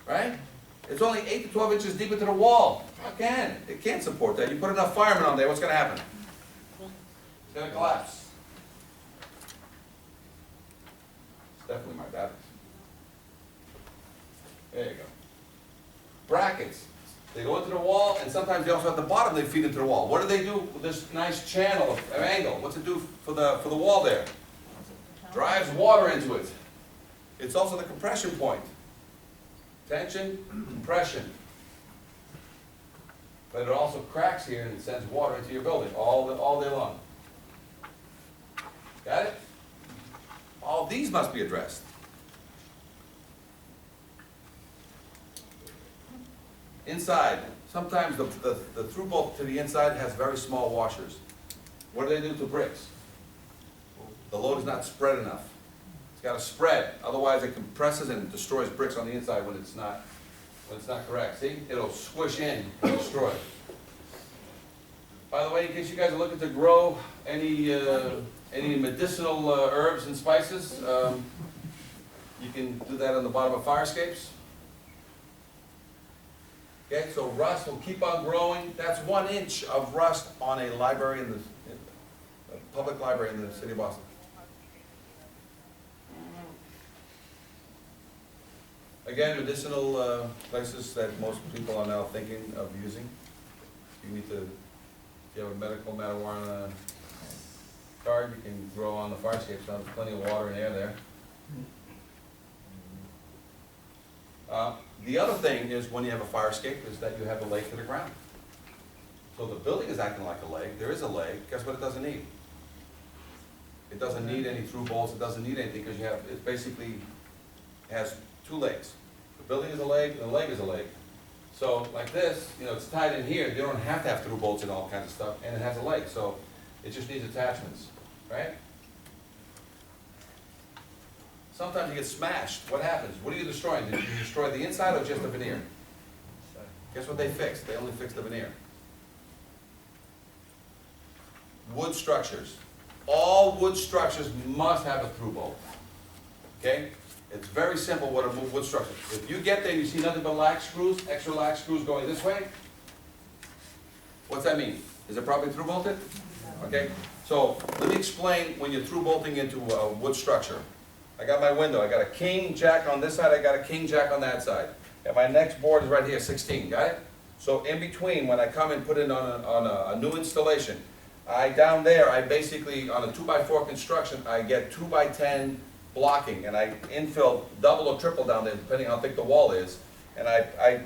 right? It's only 8 to 12 inches deep into the wall. Again, it can't support that. You put enough firemen on there, what's going to happen? It's going to collapse. It's definitely my dad. There you go. Brackets. They go into the wall, and sometimes they also at the bottom they feed into the wall. What do they do with this nice channel of angle? What's it do for the wall there? Drives water into it. It's also the compression point. Tension, compression. But it also cracks here and it sends water into your building all day long. Got it? All these must be addressed. Inside, sometimes the through bolt to the inside has very small washers. What do they do to bricks? The load is not spread enough. It's got to spread, otherwise it compresses and destroys bricks on the inside when it's not correct. See, it'll squish in and destroy. By the way, in case you guys are looking to grow any medicinal herbs and spices, you can do that on the bottom of fire escapes. Okay, so rust will keep on growing. That's 1 inch of rust on a library a public library in the city of Boston. Again, medicinal places that most people are now thinking of using. You need to, if you have a medical marijuana card, you can grow on the fire escapes. There's plenty of water and air there. The other thing is when you have a fire escape is that you have a leg to the ground. So the building is acting like a leg. There is a leg. Guess what it doesn't need? It doesn't need any through bolts. It doesn't need anything because it basically has 2 legs. The building is a leg and the leg is a leg. So like this, it's tied in here. You don't have to have through bolts and all kinds of stuff. And it has a leg. So it just needs attachments, right? Sometimes you get smashed. What happens? What are you destroying? Did you destroy the inside or just the veneer? Guess what they fixed? They only fixed the veneer. Wood structures. All wood structures must have a through bolt. Okay? It's very simple what a wood structure. If you get there and you see nothing but lax screws, extra lax screws going this way, what's that mean? Is it probably through bolted? Okay? So let me explain when you're through bolting into a wood structure. I got my window. I got a king jack on this side. I got a king jack on that side. And my next board is right here, 16. Got it? So in between, when I come and put it on a new installation, down there, I basically, on a 2x4 construction, I get 2x10 blocking. And I infill double or triple down there, depending on how thick the wall is. And I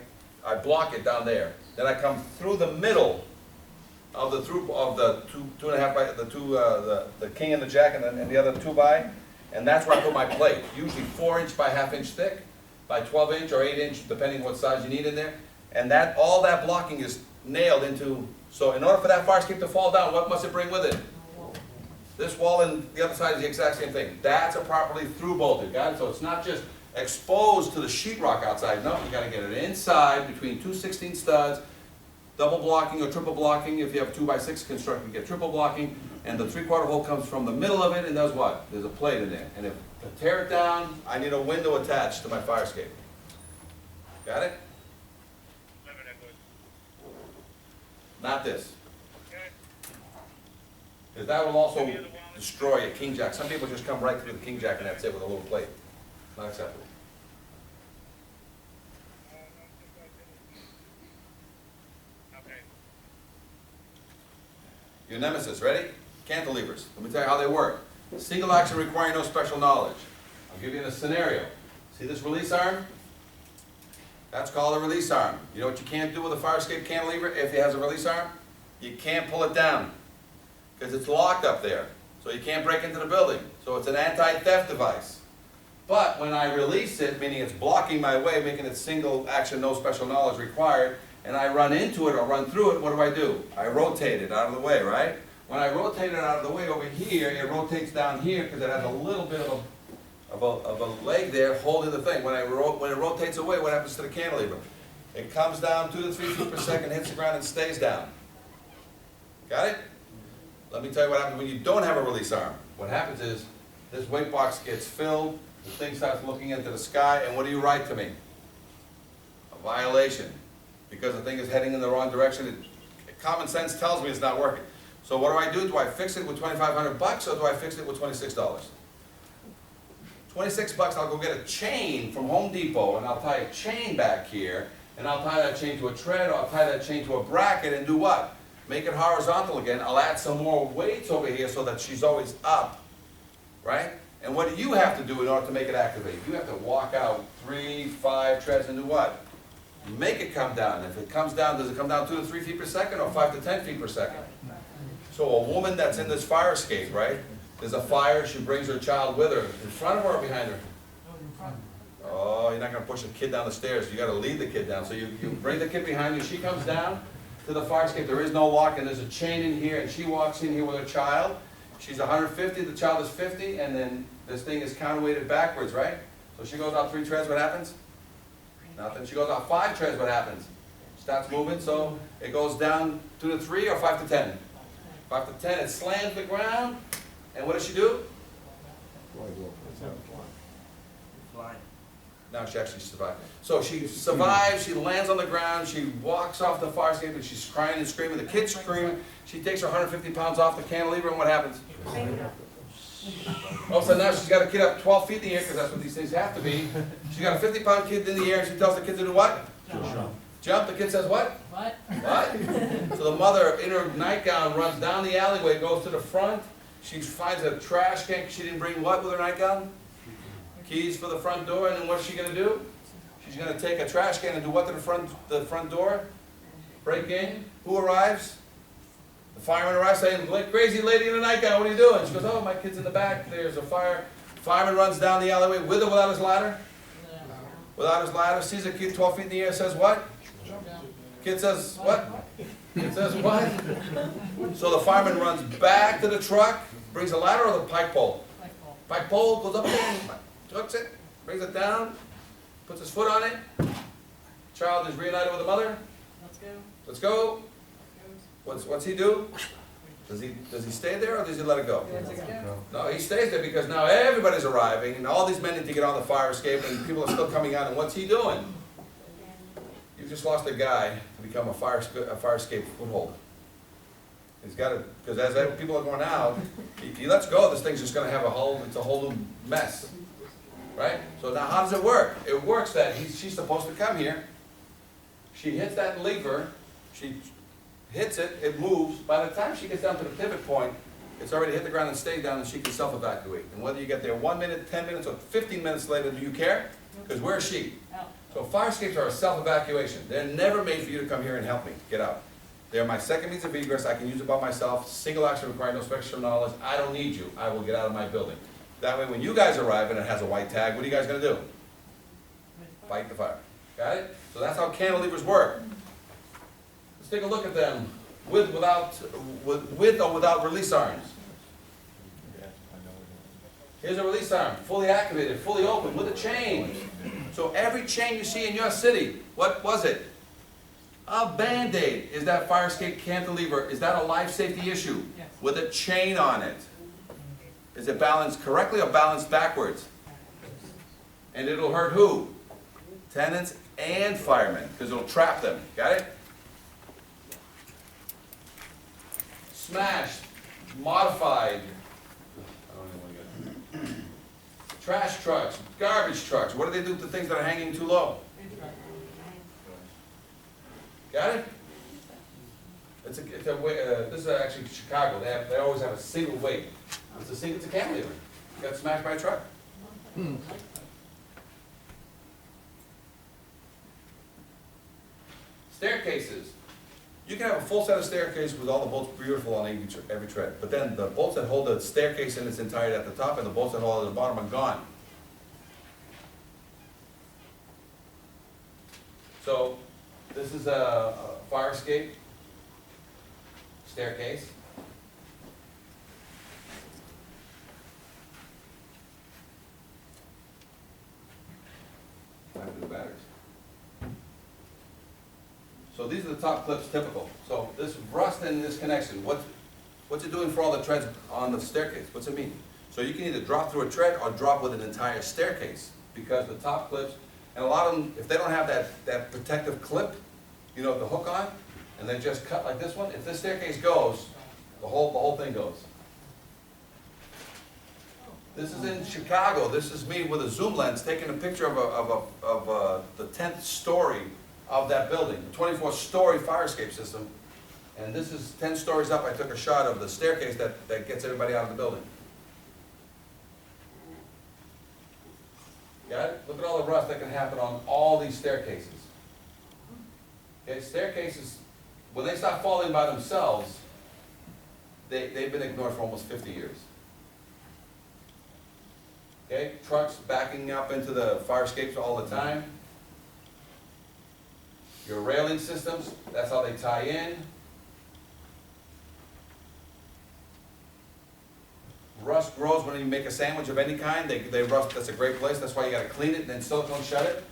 block it down there. Then I come through the middle of the two and a half by the king and the jack and the other 2x. And that's where I put my plate, usually 4 inch by ½ inch thick, by 12 inch or 8 inch, depending what size you need in there. And all that blocking is nailed into, so in order for that fire escape to fall down, what must it bring with it? This wall and the other side is the exact same thing. That's a properly through bolted, got it? So it's not just exposed to the sheetrock outside. No, you gotta get it inside between 2 16 studs, double blocking or triple blocking. If you have a 2x6 construction, you get triple blocking. And the 3/4 hole comes from the middle of it and does what? There's a plate in there. And if to tear it down, I need a window attached to my fire escape. Got it? Not this. Because that will also destroy a king jack. Some people just come right through the king jack and that's it with a little plate. Not acceptable. Your nemesis, ready? Cantilevers. Let me tell you how they work. Single action requiring no special knowledge. I'll give you a scenario. See this release arm? That's called a release arm. You know what you can't do with a fire escape cantilever if it has a release arm? You can't pull it down because it's locked up there. So you can't break into the building. So it's an anti-theft device. But when I release it, meaning it's blocking my way, making it single action, no special knowledge required, and I run into it or run through it, what do? I rotate it out of the way, right? When I rotate it out of the way over here, it rotates down here because it has a little bit of a leg there holding the thing. When it rotates away, what happens to the cantilever? It comes down 2 to 3 feet per second, hits the ground, and stays down. Got it? Let me tell you what happens when you don't have a release arm. What happens is this weight box gets filled, the thing starts looking into the sky, and what do you write to me? A violation, because the thing is heading in the wrong direction. Common sense tells me it's not working. So what do? Do I fix it with $2,500 or do I fix it with $26? $26, I'll go get a chain from Home Depot and I'll tie a chain back here and I'll tie that chain to a tread or I'll tie that chain to a bracket and do what? Make it horizontal again. I'll add some more weights over here so that she's always up, right? And what do you have to do in order to make it activate? You have to walk out 3, 5 treads and do what? Make it come down. If it comes down, does it come down 2 to 3 feet per second or 5 to 10 feet per second? So a woman that's in this fire escape, right? There's a fire, she brings her child with her, in front of her or behind her? Oh, you're not going to push a kid down the stairs. You got to lead the kid down. So you bring the kid behind you, she comes down to the fire escape, there is no lock, and there's a chain in here, and she walks in here with her child. She's 150, the child is 50, and then this thing is counterweighted backwards, right? So she goes out 3 treads, what happens? Nothing. She goes out 5 treads, what happens? Starts moving, so it goes down 2 to 3 or 5 to 10? 5 to 10, it slams the ground, and what does she do? Now she actually survived. So she survives, she lands on the ground, she walks off the fire escape, and she's crying and screaming, the kid's screaming, she takes her 150 pounds off the cantilever, and what happens? All of a sudden now she's got a kid up 12 feet in the air, because that's what these things have to be. She's got a 50-pound kid in the air, and she tells the kid to do what? Jump. Jump, the kid says what? What? What? So the mother, in her nightgown, runs down the alleyway, goes to the front, she finds a trash can, she didn't bring what with her nightgown? Keys for the front door, and then what's she going to do? She's going to take a trash can and do what to the front door? Break in. Who arrives? The fireman arrives saying, crazy lady in a nightgown, what are you doing? She goes, oh, my kid's in the back, there's a fire. Fireman runs down the alleyway with or without his ladder? Without his ladder, sees a kid 12 feet in the air, says what? Kid says what? Kid says what? So the fireman runs back to the truck, brings a ladder or the pike pole? Pike pole, goes up there, hooks it, brings it down, puts his foot on it. Child is reunited with the mother. Let's go. Let's go. What's he do? Does he stay there or does he let it go? No, he stays there because now everybody's arriving and all these men need to get on the fire escape and people are still coming out, and what's he doing? You've just lost a guy to become a fire escape footholder. He's got to, because as people are going out, if he lets go, this thing's just going to have it's a whole new mess. Right? So now how does it work? It works that she's supposed to come here. She hits that lever. She hits it. It moves. By the time she gets down to the pivot point, it's already hit the ground and stayed down, and she can self-evacuate. And whether you get there 1 minute, 10 minutes, or 15 minutes later, do you care? Because where is she? So fire escapes are a self-evacuation. They're never made for you to come here and help me get out. They're my second means of egress. I can use it by myself. Single action required no special knowledge. I don't need you. I will get out of my building. That way, when you guys arrive and it has a white tag, what are you guys going to do? Fight the fire. Got it? So that's how cantilevers work. Let's take a look at them with or without release arms. Here's a release arm, fully activated, fully open, with a chain. So every chain you see in your city, what was it? A Band-Aid. Is that fire escape cantilever, is that a life safety issue? Yes. With a chain on it. Is it balanced correctly or balanced backwards? And it'll hurt who? Tenants and firemen, because it'll trap them. Got it? Smashed, modified. Trash trucks, garbage trucks. What do they do to things that are hanging too low? Got it? This is actually Chicago. They always have a single weight. It's a cantilever. Got smashed by a truck. Staircases. You can have a full set of staircases with all the bolts beautiful on every tread, but then the bolts that hold the staircase in its entirety at the top and the bolts that hold it at the bottom are gone. So this is a fire escape staircase. Batteries. So these are the top clips typical. So this rust in this connection, what's it doing for all the treads on the staircase? What's it mean? So you can either drop through a tread or drop with an entire staircase, because the top clips And a lot of them, if they don't have that protective clip, you know, the hook on, and they just cut like this one, if this staircase goes, the whole thing goes. This is in Chicago. This is me with a zoom lens taking a picture of the 10th story of that building, the 24-story fire escape system. And this is 10 stories up. I took a shot of the staircase that gets everybody out of the building. Got it? Look at all the rust that can happen on all these staircases. Okay, staircases, when they start falling by themselves, they've been ignored for almost 50 years. Okay, trucks backing up into the fire escapes all the time. Your railing systems, that's how they tie in. Rust grows when you make a sandwich of any kind. They rust, that's a great place. That's why you gotta clean it and then silicone shut it.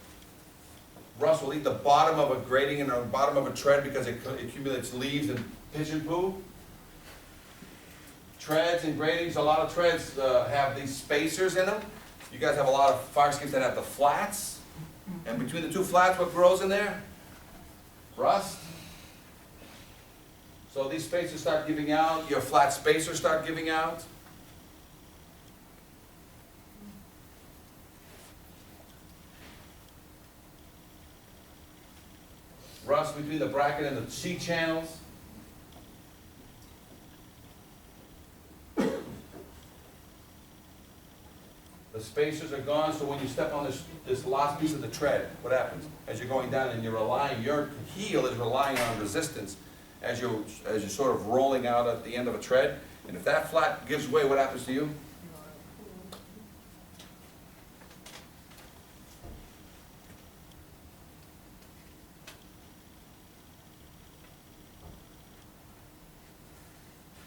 Rust will eat the bottom of a grating and the bottom of a tread because it accumulates leaves and pigeon poo. Treads and gratings, a lot of treads have these spacers in them. You guys have a lot of fire escapes that have the flats. And between the two flats, what grows in there? Rust. So these spacers start giving out, your flat spacers start giving out. Rust between the bracket and the C channels. The spacers are gone, so when you step on this last piece of the tread, what happens? As you're going down and you're relying, your heel is relying on resistance as you're sort of rolling out at the end of a tread. And if that flat gives way, what happens to you?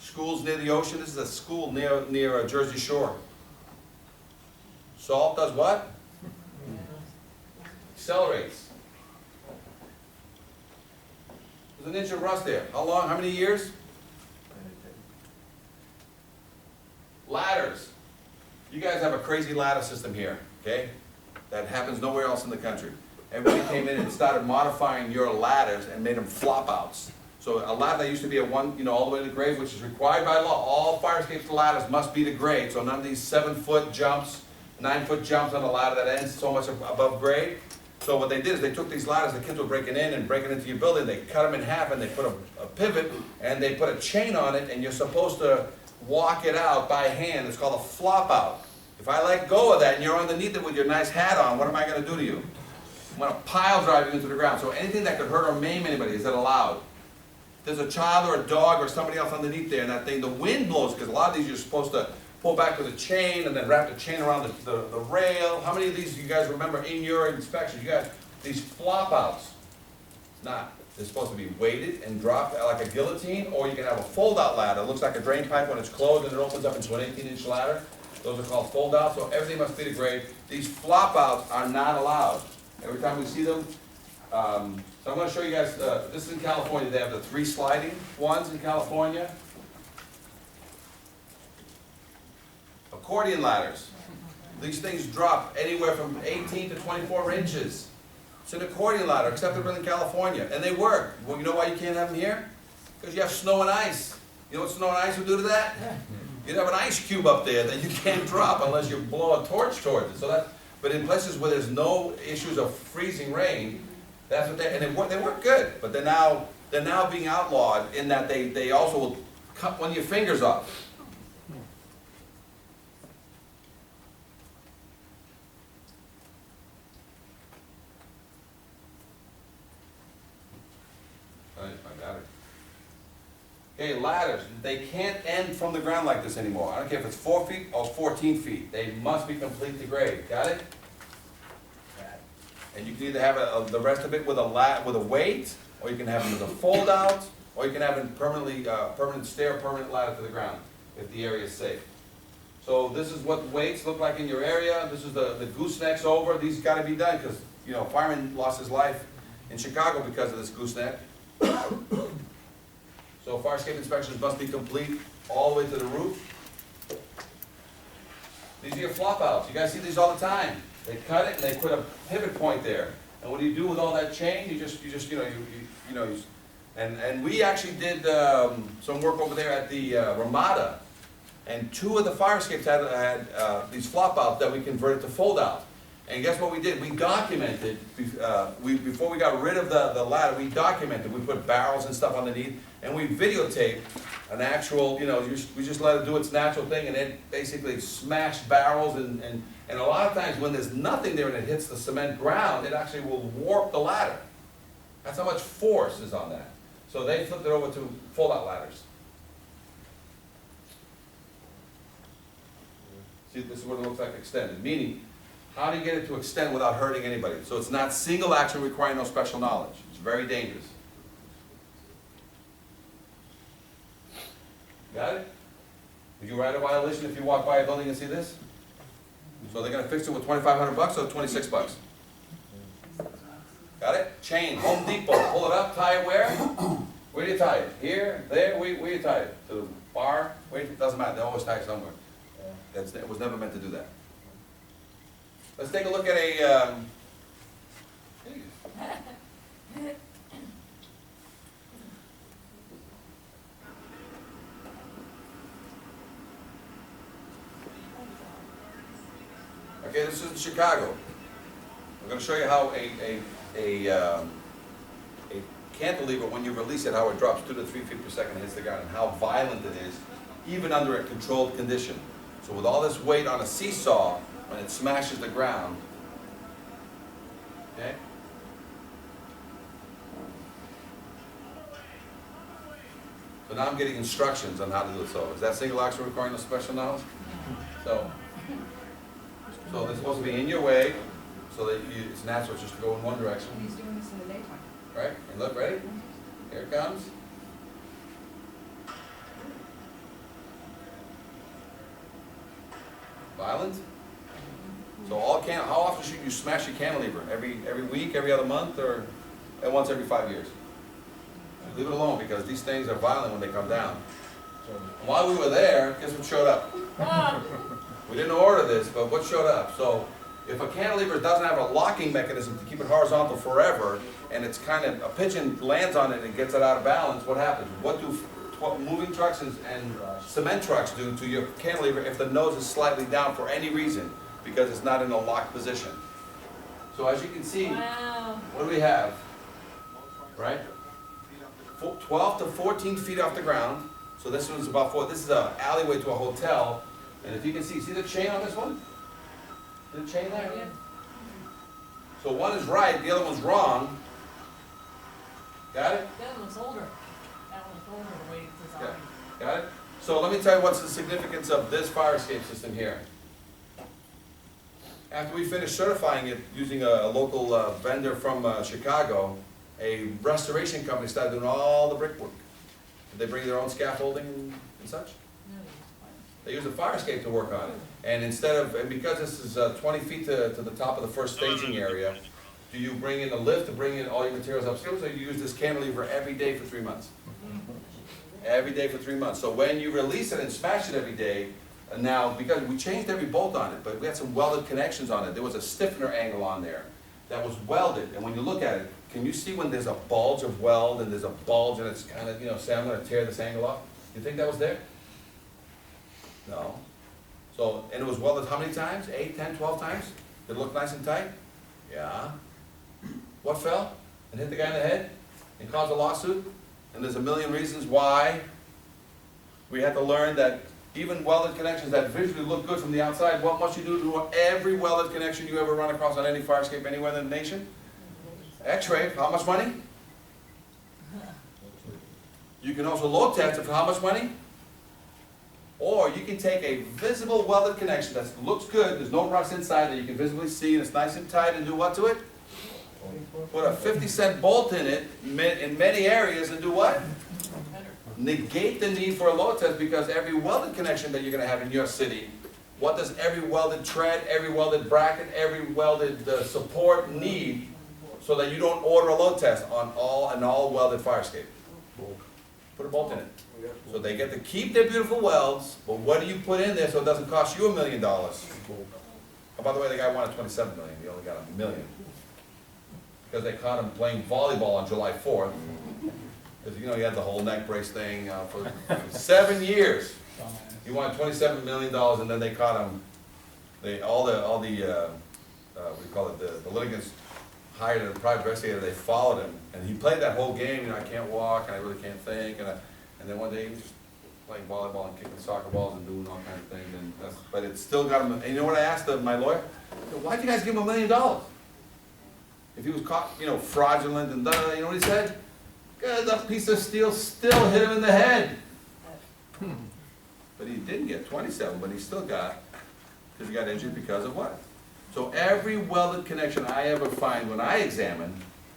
Schools near the ocean. This is a school near Jersey Shore. Salt does what? Accelerates. There's an inch of rust there. How long? How many years? Ladders. You guys have a crazy ladder system here, okay? That happens nowhere else in the country. Everybody came in and started modifying your ladders and made them flop outs. So a ladder that used to be a one, you know, all the way to the grade, which is required by law. All fire escape ladders must be to grade. So none of these 7-foot jumps, 9-foot jumps on a ladder that ends so much above grade. So what they did is they took these ladders, the kids were breaking in and breaking into your building, they cut them in half and they put a pivot and they put a chain on it and you're supposed to walk it out by hand. It's called a flop out. If I let go of that and you're underneath it with your nice hat on, what am I going to do to you? I'm going to pile drive you into the ground. So anything that could hurt or maim anybody, is that allowed? If there's a child or a dog or somebody else underneath there and that thing, the wind blows, because a lot of these you're supposed to pull back with a chain and then wrap the chain around the rail. How many of these do you guys remember in your inspections? You got these flop outs. It's not. They're supposed to be weighted and dropped like a guillotine, or you can have a fold out ladder. It looks like a drain pipe when it's closed and it opens up into an 18-inch ladder. Those are called fold outs, so everything must be to grade. These flop outs are not allowed. Every time we see them, so I'm going to show you guys, this is in California. They have the 3 sliding ones in California. Accordion ladders. These things drop anywhere from 18 to 24 inches. It's an accordion ladder, acceptable in California, and they work. Well, you know why you can't have them here? Because you have snow and ice. You know what snow and ice would do to that? You'd have an ice cube up there that you can't drop unless you blow a torch towards it. So but in places where there's no issues of freezing rain, that's what they work good. But they're now being outlawed in that they also will cut one of your fingers off. Okay, ladders, they can't end from the ground like this anymore. I don't care if it's 4 feet or 14 feet. They must be complete to grade. Got it? And you can either have the rest of it with a weight, or you can have it with a fold out, or you can have it permanent stair, permanent ladder to the ground, if the area is safe. So this is what weights look like in your area. This is the goosenecks over. These got to be done because, you know, a fireman lost his life in Chicago because of this gooseneck. So fire escape inspections must be complete all the way to the roof. These are your flop outs. You guys see these all the time. They cut it and they put a pivot point there. And what do you do with all that chain? And we actually did some work over there at the Ramada. And 2 of the fire escapes had these flop outs that we converted to fold out. And guess what we did? We documented, before we got rid of the ladder, we documented. We put barrels and stuff underneath, and we videotaped an actual, we just let it do its natural thing, and it basically smashed barrels, and a lot of times when there's nothing there and it hits the cement ground, it actually will warp the ladder. That's how much force is on that. So they flipped it over to fold-out ladders. See, this is what it looks like extended, meaning, how do you get it to extend without hurting anybody? So it's not single action requiring no special knowledge. It's very dangerous. Got it? Would you write a violation if you walk by a building and see this? So they're going to fix it with $2,500 or $26? Got it? Chain, Home Depot, pull it up, tie it where? Where do you tie it? Here, there, where do you tie it? To the bar? Where? It doesn't matter, they always tie it somewhere. It was never meant to do that. Let's take a look at a, okay, this is in Chicago. I'm going to show you how a cantilever, when you release it, how it drops 2 to 3 feet per second and hits the ground, and how violent it is, even under a controlled condition. So with all this weight on a seesaw, when it smashes the ground, okay? So now I'm getting instructions on how to do it. So is that single action requiring no special knowledge? So they're supposed to be in your way, so that it's natural just to go in one direction. He's doing this in the daytime. Right? And look, ready? Here it comes. Violent. So how often should you smash your cantilever? Every week, every other month, or once every 5 years? Leave it alone, because these things are violent when they come down. While we were there, guess what showed up? We didn't order this, but what showed up? So if a cantilever doesn't have a locking mechanism to keep it horizontal forever, and it's kind of, a pigeon lands on it and gets it out of balance, what happens? What do moving trucks and cement trucks do to your cantilever if the nose is slightly down for any reason? Because it's not in a locked position. So as you can see, what do we have? Right? 12 to 14 feet off the ground. So this one's about 4. This is an alleyway to a hotel. And if you can see the chain on this one? See the chain there? So one is right, the other one's wrong. Got it? That one looks older. That one looks older the way it's designed. Yeah. Got it? So let me tell you what's the significance of this fire escape system here. After we finished certifying it using a local vendor from Chicago, a restoration company started doing all the brickwork. Did they bring their own scaffolding and such? No, They use a fire escape to work on it. And because this is 20 feet to the top of the first staging area, do you bring in a lift to bring in all your materials upstairs, or you use this cantilever every day for 3 months? Every day for 3 months. So when you release it and smash it every day, now, because we changed every bolt on it, but we had some welded connections on it. There was a stiffener angle on there that was welded, and when you look at it, can you see when there's a bulge of weld and there's a bulge and it's kind of, say I'm going to tear this angle off? You think that was there? No. So, and it was welded how many times? 8, 10, 12 times? Did it look nice and tight? Yeah. What fell and hit the guy in the head and caused a lawsuit? And there's a million reasons why we had to learn that even welded connections that visually look good from the outside, what must you do to every welded connection you ever run across on any fire escape anywhere in the nation? X-ray, for how much money? You can also load test it for how much money? Or you can take a visible welded connection that looks good, there's no rust inside that you can visibly see, and it's nice and tight, and do what to it? Put a 50-cent bolt in it in many areas and do what? Negate the need for a load test, because every welded connection that you're going to have in your city, what does every welded tread, every welded bracket, every welded support need so that you don't order a load test on all welded fire escape? Put a bolt in it. So they get to keep their beautiful welds, but what do you put in there so it doesn't cost you $1 million? Oh, by the way, the guy wanted 27 million, he only got $1 million. Because they caught him playing volleyball on July 4th. Because, you know, he had the whole neck brace thing for 7 years. He wanted $27 million, and then they caught him. All the what do you call it, the litigants hired a private investigator, they followed him, and he played that whole game, you know, I can't walk, and I really can't think, and then one day he was just playing volleyball and kicking soccer balls and doing all kinds of things, but it still got him, and you know what I asked my lawyer? Why'd you guys give him $1 million? If he was caught, you know, fraudulent and da, you know what he said? Because that piece of steel still hit him in the head. But he didn't get 27, but he still got, because he got injured because of what? So every welded connection I ever find when I examine,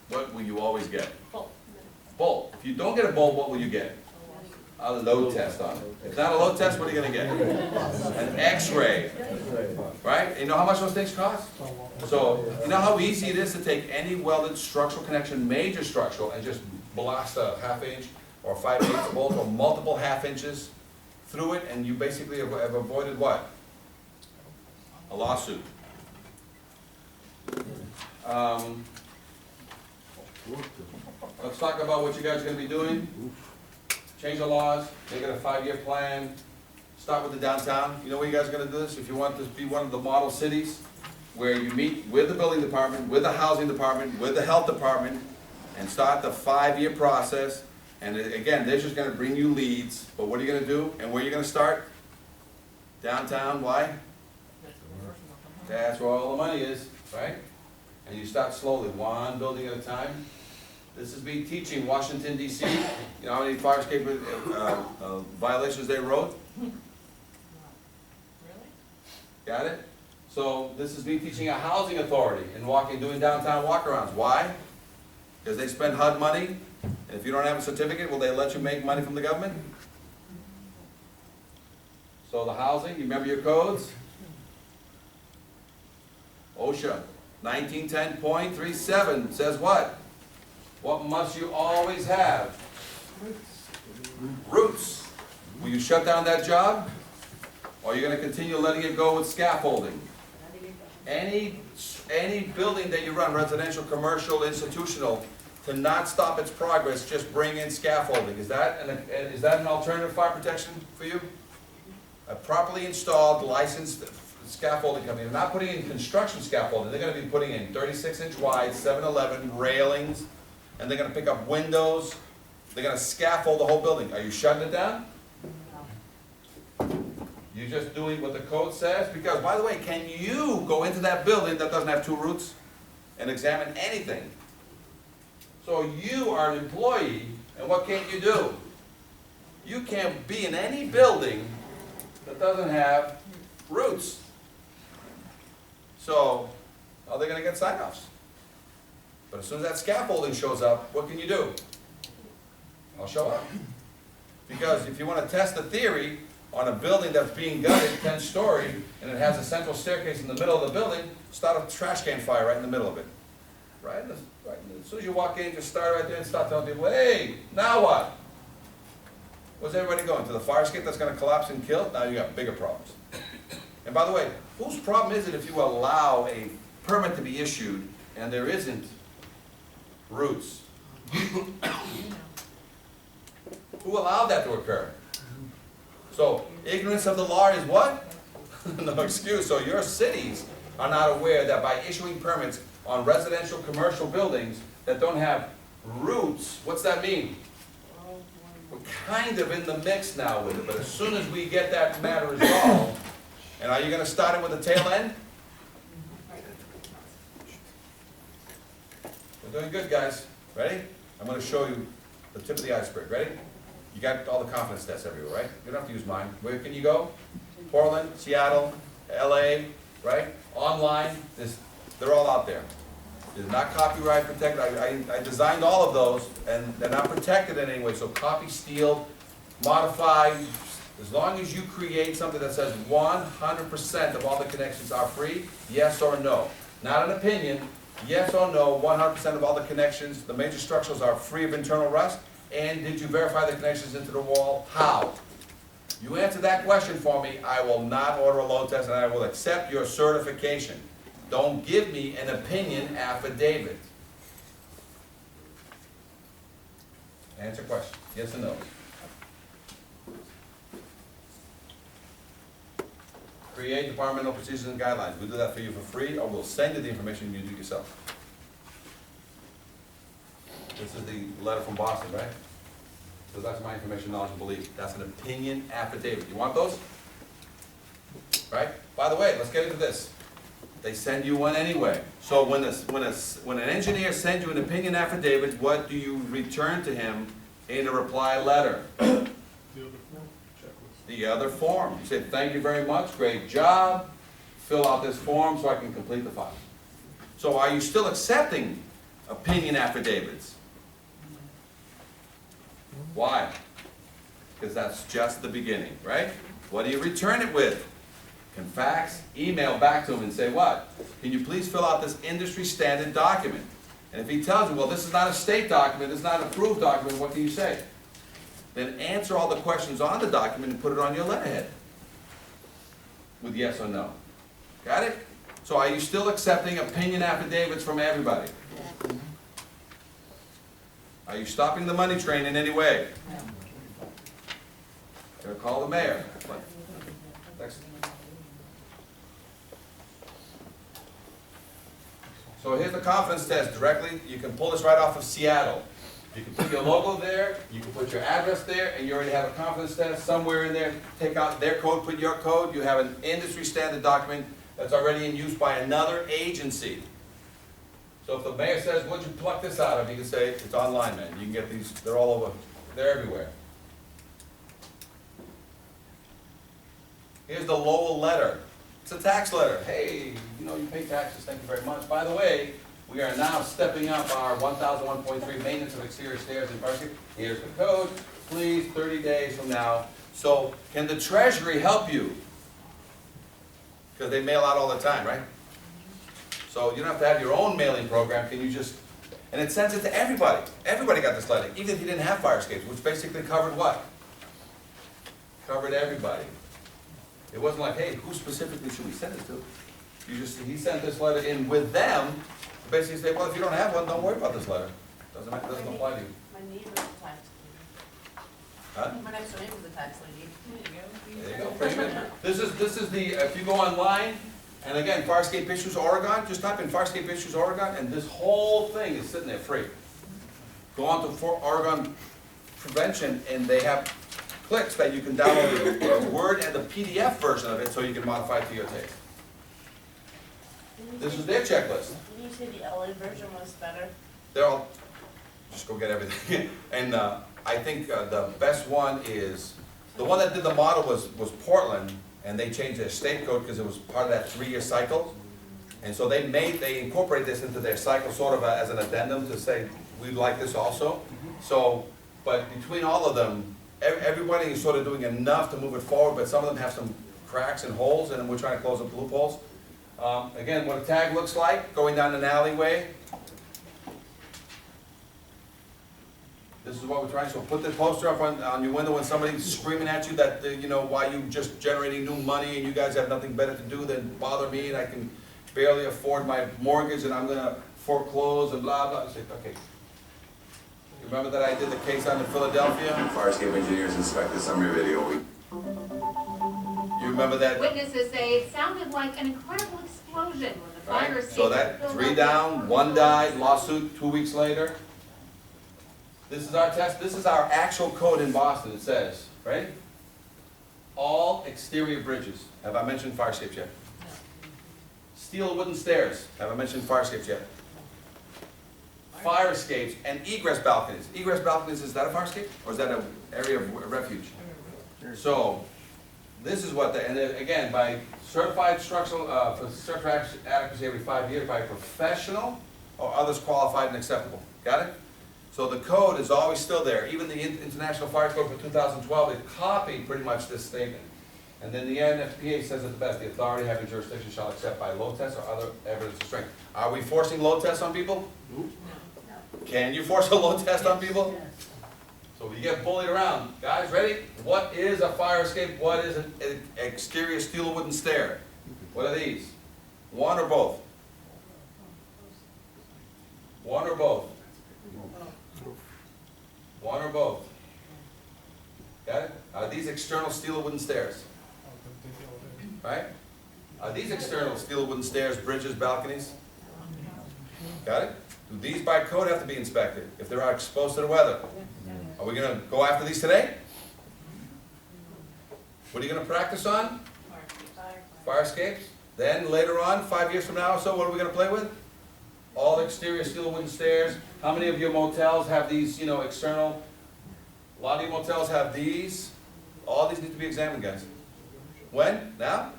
what will you always get? Bolt. If you don't get a bolt, what will you get? A load test on it. If not a load test, what are you going to get? An X-ray. Right? And you know how much those things cost? So, you know how easy it is to take any welded structural connection, major structural, and just blast a 1/2 inch or 5/8 bolt or multiple 1/2 inches through it, and you basically have avoided what? A lawsuit. Let's talk about what you guys are going to be doing. Change the laws, make it a 5-year plan, start with the downtown. You know where you guys are going to do this? If you want this to be one of the model cities, where you meet with the building department, with the housing department, with the health department, and start the 5-year process. And again, they're just going to bring you leads, but what are you going to do, and where are you going to start? Downtown, why? That's where all the money is, right? And you start slowly, one building at a time. This is me teaching Washington, D.C. You know how many fire escape violations they wrote? Really? Got it? So this is me teaching a housing authority and doing downtown walkarounds. Why? Because they spend HUD money, and if you don't have a certificate, will they let you make money from the government? So the housing, you remember your codes? OSHA 1910.37 says what? What must you always have? Roots. Will you shut down that job? Or are you going to continue letting it go with scaffolding? Any building that you run, residential, commercial, institutional, to not stop its progress, just bring in scaffolding. Is that an alternative fire protection for you? A properly installed, licensed scaffolding company. They're not putting in construction scaffolding. They're going to be putting in 36-inch wide, 7-11 railings, and they're going to pick up windows. They're going to scaffold the whole building. Are you shutting it down? You're just doing what the code says? Because, by the way, can you go into that building that doesn't have 2 roots and examine anything? So you are an employee, and what can't you do? You can't be in any building that doesn't have roots. So, how are they going to get sign-offs? But as soon as that scaffolding shows up, what can you do? I'll show up. Because if you want to test the theory on a building that's being gutted, 10-story, and it has a central staircase in the middle of the building, start a trash can fire right in the middle of it. Right? As soon as you walk in, just start right there and start telling people, hey, now what? Where's everybody going? To the fire escape that's going to collapse and kill? Now you got bigger problems. And by the way, whose problem is it if you allow a permit to be issued and there isn't roots? Who allowed that to occur? So, ignorance of the law is what? No excuse. So your cities are not aware that by issuing permits on residential, commercial buildings that don't have roots, what's that mean? We're kind of in the mix now with it, but as soon as we get that matter resolved, and are you going to start it with the tail end? We're doing good, guys. Ready? I'm going to show you the tip of the iceberg. Ready? You got all the confidence tests everywhere, right? You don't have to use mine. Where can you go? Portland, Seattle, LA, right? Online. They're all out there. They're not copyright protected. I designed all of those, and they're not protected in any way. So copy, steal, modify. As long as you create something that says 100% of all the connections are free, yes or no. Not an opinion, yes or no, 100% of all the connections, the major structures are free of internal rust, and did you verify the connections into the wall? How? You answer that question for me, I will not order a load test and I will accept your certification. Don't give me an opinion affidavit. Answer question, yes or no? Create departmental procedures and guidelines. We'll do that for you for free, or we'll send you the information and you do it yourself. This is the letter from Boston, right? So that's my information, knowledge, and belief. That's an opinion affidavit. You want those? Right? By the way, let's get into this. They send you one anyway. So when an engineer sends you an opinion affidavit, what do you return to him in a reply letter? The other form. You say, thank you very much, great job. Fill out this form so I can complete the file. So are you still accepting opinion affidavits? Why? Because that's just the beginning, right? What do you return it with? Can fax, email back to him and say what? Can you please fill out this industry standard document? And if he tells you, well, this is not a state document, it's not an approved document, what can you say? Then answer all the questions on the document and put it on your letterhead with yes or no. Got it? So are you still accepting opinion affidavits from everybody? Are you stopping the money train in any way? Gotta call the mayor. Next. So here's the confidence test directly. You can pull this right off of Seattle. You can put your logo there, you can put your address there, and you already have a confidence test somewhere in there. Take out their code, put your code. You have an industry standard document that's already in use by another agency. So if the mayor says, what'd you pluck this out of? You can say, it's online, man. You can get these, they're all over, they're everywhere. Here's the Lowell letter. It's a tax letter. Hey, you know, you pay taxes, thank you very much. By the way, we are now stepping up our 1001.3 maintenance of exterior stairs and parking. Here's the code, please, 30 days from now. So can the Treasury help you? Because they mail out all the time, right? So you don't have to have your own mailing program. Can you just, and it sends it to everybody. Everybody got this letter, even if you didn't have fire escapes, which basically covered what? Covered everybody. It wasn't like, hey, who specifically should we send it to? You just, he sent this letter in with them, basically say, well, if you don't have one, don't worry about this letter. Doesn't apply to you. My neighbor's a tax lady. Huh? My next door neighbor's a tax lady. There you go, pretty good. This is the, if you go online, and again, Farscape Issues Oregon, just type in Farscape Issues Oregon, and this whole thing is sitting there free. Go on to Oregon Prevention, and they have clicks that you can download the Word and the PDF version of it, so you can modify it to your taste. This is their checklist. Did you say the LA version was better? They're all, just go get everything. And I think the best one is, the one that did the model was Portland, and they changed their state code because it was part of that 3-year cycle. And so they incorporated this into their cycle sort of as an addendum to say, we'd like this also. So, but between all of them, everybody is sort of doing enough to move it forward, but some of them have some cracks and holes, and we're trying to close up loopholes. Again, what a tag looks like, going down an alleyway. This is what we're trying to, so put the poster up on your window when somebody's screaming at you that, you know, why you just generating new money and you guys have nothing better to do than bother me and I can barely afford my mortgage and I'm gonna foreclose and blah, blah. Say, okay. You remember that I did the case on in Philadelphia? Farscape engineers inspect the summary video. You remember that? Witnesses say it sounded like an incredible explosion when the fire Right? escape. So that 3 down, 1 died, lawsuit 2 weeks later. This is our test, this is our actual code in Boston, it says, right? All exterior bridges, have I mentioned fire escapes yet? Steel wooden stairs, have I mentioned fire escapes yet? Fire escapes and egress balconies. Egress balconies, is that a fire escape? Or is that an area of refuge? So, this is what, and then again, by certified structural, for structural adequacy every 5 years by a professional or others qualified and acceptable. Got it? So the code is always still there. Even the International Fire Code for 2012, it copied pretty much this statement. And then the NFPA says it the best, the authority having jurisdiction shall accept by load tests or other evidence of strength. Are we forcing load tests on people? No. Can you force a load test on people? Yes. So you get bullied around. Guys, ready? What is a fire escape? What is an exterior steel or wooden stair? What are these? One or both? One or both? One or both? Got it? Are these external steel or wooden stairs? Right? Are these external steel or wooden stairs, bridges, balconies? Got it? Do these by code have to be inspected if they're exposed to the weather? Are we going to go after these today? What are you going to practice on? Fire escapes. Then later on, 5 years from now or so, what are we going to play with? All exterior steel or wooden stairs. How many of your motels have these, you know, external? A lot of your motels have these. All these need to be examined, guys. When? Now?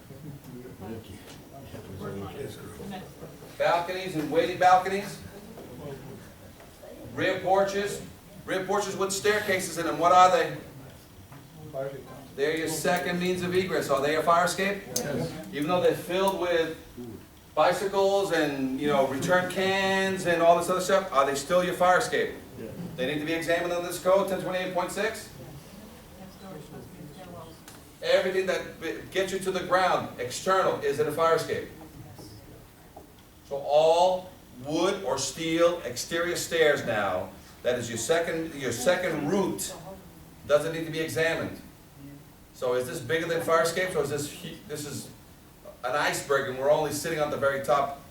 Balconies and waiting balconies. Rear porches. Rear porches with staircases in them. What are they? They're your second means of egress. Are they a fire escape? Yes. Even though they're filled with bicycles and, you know, return cans and all this other stuff, are they still your fire escape? They need to be examined on this code, 1028.6? Everything that gets you to the ground, external, is it a fire escape? So all wood or steel exterior stairs now, that is your second route, doesn't need to be examined. So is this bigger than fire escapes, or is this is an iceberg and we're only sitting on the very top,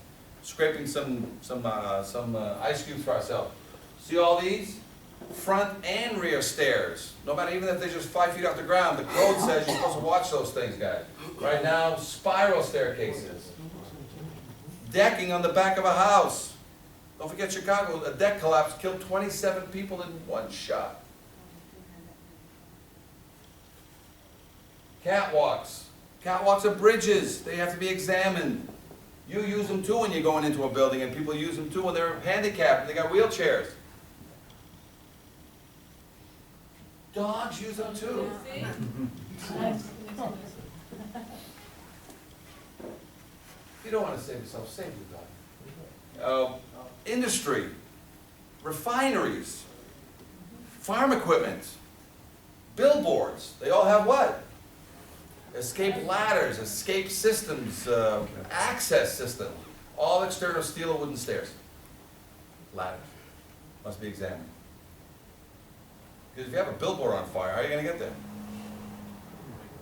scraping some ice cubes for ourselves? See all these? Front and rear stairs. No matter, even if they're just 5 feet off the ground, the code says you're supposed to watch those things, guys. Right now, spiral staircases. Decking on the back of a house. Don't forget Chicago, a deck collapse killed 27 people in one shot. Catwalks. Catwalks are bridges. They have to be examined. You use them too when you're going into a building, and people use them too when they're handicapped and they got wheelchairs. Dogs use them too. You don't want to save yourself, save the dog. Industry, refineries, farm equipment, billboards, they all have what? Escape ladders, escape systems, access system, all external steel or wooden stairs. Ladders, must be examined. Because if you have a billboard on fire, how are you going to get there?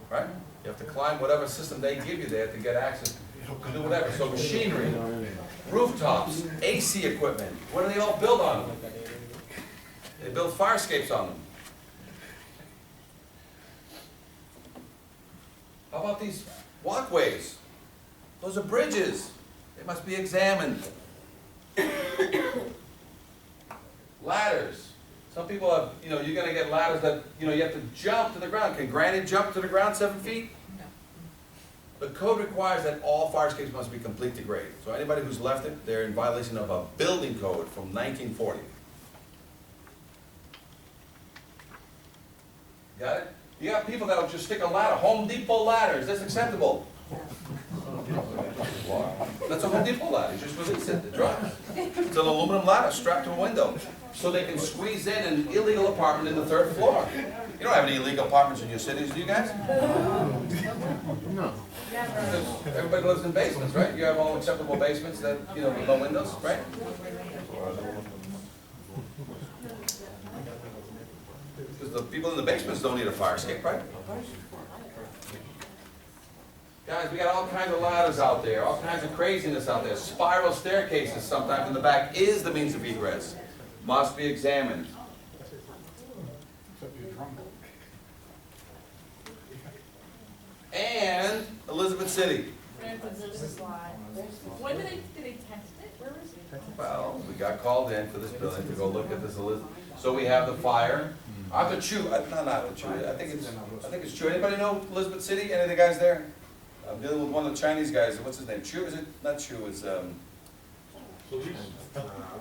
Right? You have to climb whatever system they give you there to get access to do whatever. So machinery, rooftops, AC equipment, what do they all build on them? They build fire escapes on them. How about these walkways? Those are bridges. They must be examined. Ladders. Some people have, you know, you're going to get ladders that, you know, you have to jump to the ground. Can Granny jump to the ground 7 feet? No. The code requires that all fire escapes must be complete to grade. So anybody who's left it, they're in violation of a building code from 1940. Got it? You got people that will just stick a ladder, Home Depot ladders, that's acceptable. That's a Home Depot ladder, just release it, it drops. It's an aluminum ladder strapped to a window, so they can squeeze in an illegal apartment in the 3rd floor. You don't have any illegal apartments in your cities, do you guys? No. Everybody lives in basements, right? You have all acceptable basements that, you know, with no windows, right? Because the people in the basements don't need a fire escape, right? Guys, we got all kinds of ladders out there, all kinds of craziness out there. Spiral staircases sometimes in the back is the means of egress. Must be examined. And Elizabeth City. When do they test it? Where is it? Well, we got called in for this building to go look at this Elizabeth. So we have the fire. Arthur I think it's true. Anybody know Elizabeth City? Any of the guys there? I'm dealing with one of the Chinese guys. What's his name? Chu? Is it not Chu? It's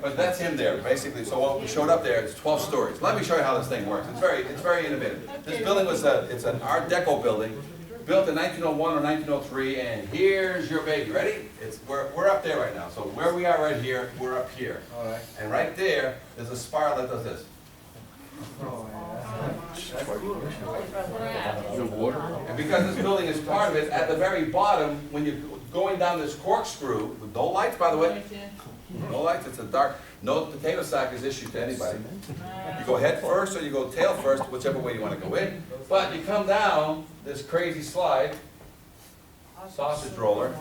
but that's him there, basically. So when we showed up there, it's 12 stories. Let me show you how this thing works. It's very innovative. This building was it's an Art Deco building, built in 1901 or 1903. And here's your baby. Ready? We're up there right now. So where we are right here, we're up here. All right. And right there, there's a spiral that does this. The water? And because this building is part of it, at the very bottom, when you're going down this corkscrew, with no lights, by the way, no lights, it's a dark, no potato sack is issued to anybody. You go head first or you go tail first, whichever way you want to go in. But you come down this crazy slide, sausage roller,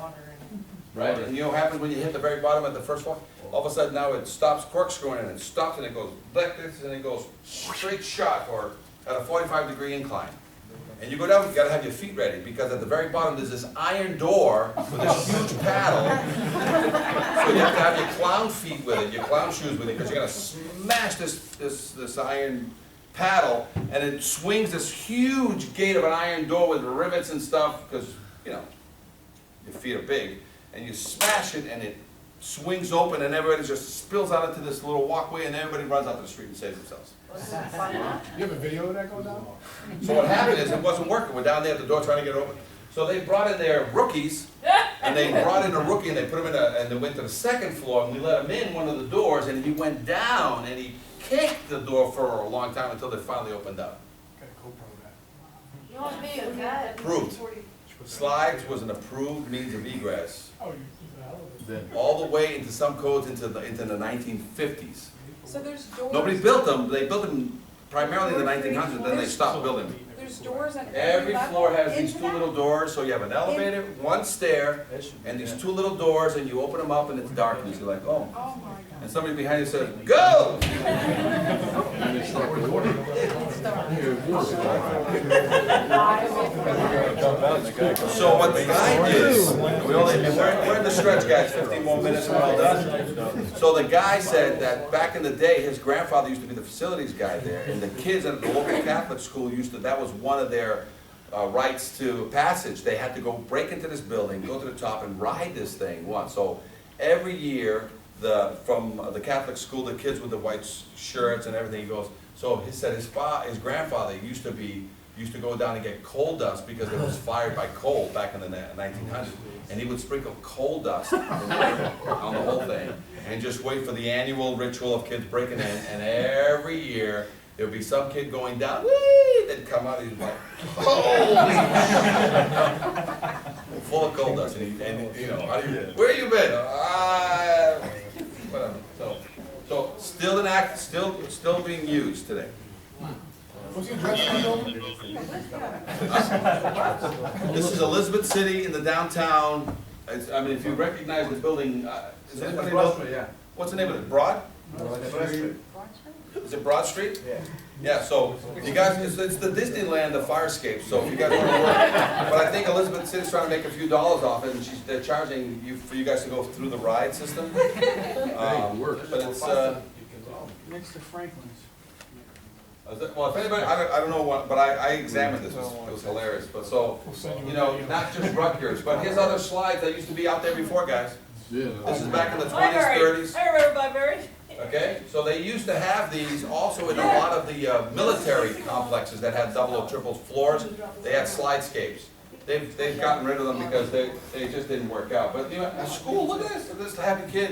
right? And you know what happens when you hit the very bottom at the first floor? All of a sudden now it stops corkscrewing and it stops and it goes like this and it goes straight shot or at a 45-degree incline. And you go down, you gotta have your feet ready because at the very bottom there's this iron door with this huge paddle. So you have to have your clown feet with it, your clown shoes with it, because you're gonna smash this iron paddle and it swings this huge gate of an iron door with rivets and stuff because, you know, your feet are big. And you smash it and it swings open and everybody just spills out into this little walkway and everybody runs out to the street and saves themselves. You have a video of that going down? So what happened is it wasn't working. We're down there at the door trying to get it open. So they brought in their rookies and they brought in a rookie and they put him in and they went to the second floor and we let him in one of the doors and he went down and he kicked the door for a long time until they finally opened up. Got a GoPro of that. You want me to that? Approved. Slides was an approved means of egress. Oh, you Then. All the way into some codes into the 1950s. So there's doors. Nobody built them. They built them primarily in the 1900s, then they stopped building them. There's doors on Every level floor has these into two that? little doors, so you have an elevator, one stair, and these two little doors, and you open them up and it's darkness. You're like, oh. Oh my God. And somebody behind you says, go! And they start the water. So what the guy did, we're in the stretch, guys, 15 more minutes and we're all done. So the guy said that back in the day, his grandfather used to be the facilities guy there, and the kids at the local Catholic school used to, that was one of their rights to passage. They had to go break into this building, go to the top and ride this thing once. So every year, from the Catholic school, the kids with the white shirts and everything, he goes, so he said his grandfather used to go down and get coal dust because it was fired by coal back in the 1900s. And he would sprinkle coal dust on the whole thing and just wait for the annual ritual of kids breaking in. And every year, there would be some kid going down, whee, they'd come out, he'd be like, holy shit. Full of coal dust. And you know, where you been? Whatever. So still in act, still being used today. What's the address of the building? This is Elizabeth City in the downtown. I mean, if you recognize the building, does anybody know? Yeah. What's the name of it? Broad? Is it Broad Street? Yeah. Yeah, so you guys, it's the Disneyland of Firescape, so if you guys want to work. But I think Elizabeth City's trying to make a few dollars off it, and they're charging you for you guys to go through the ride system. But it's, Next to Franklin's. well, if anybody, I don't know what, but I examined this, it was hilarious. But so, you know, not just Rutgers, but here's other slides that used to be out there before, guys. Yeah. This is back in the 20s, Library. 30s. I remember Blackberry. Okay, so they used to have these also in a lot of the military complexes that had double or triple floors. They had slidescapes. They've gotten rid of them because they just didn't work out. But you know, at school, look at this happy kid.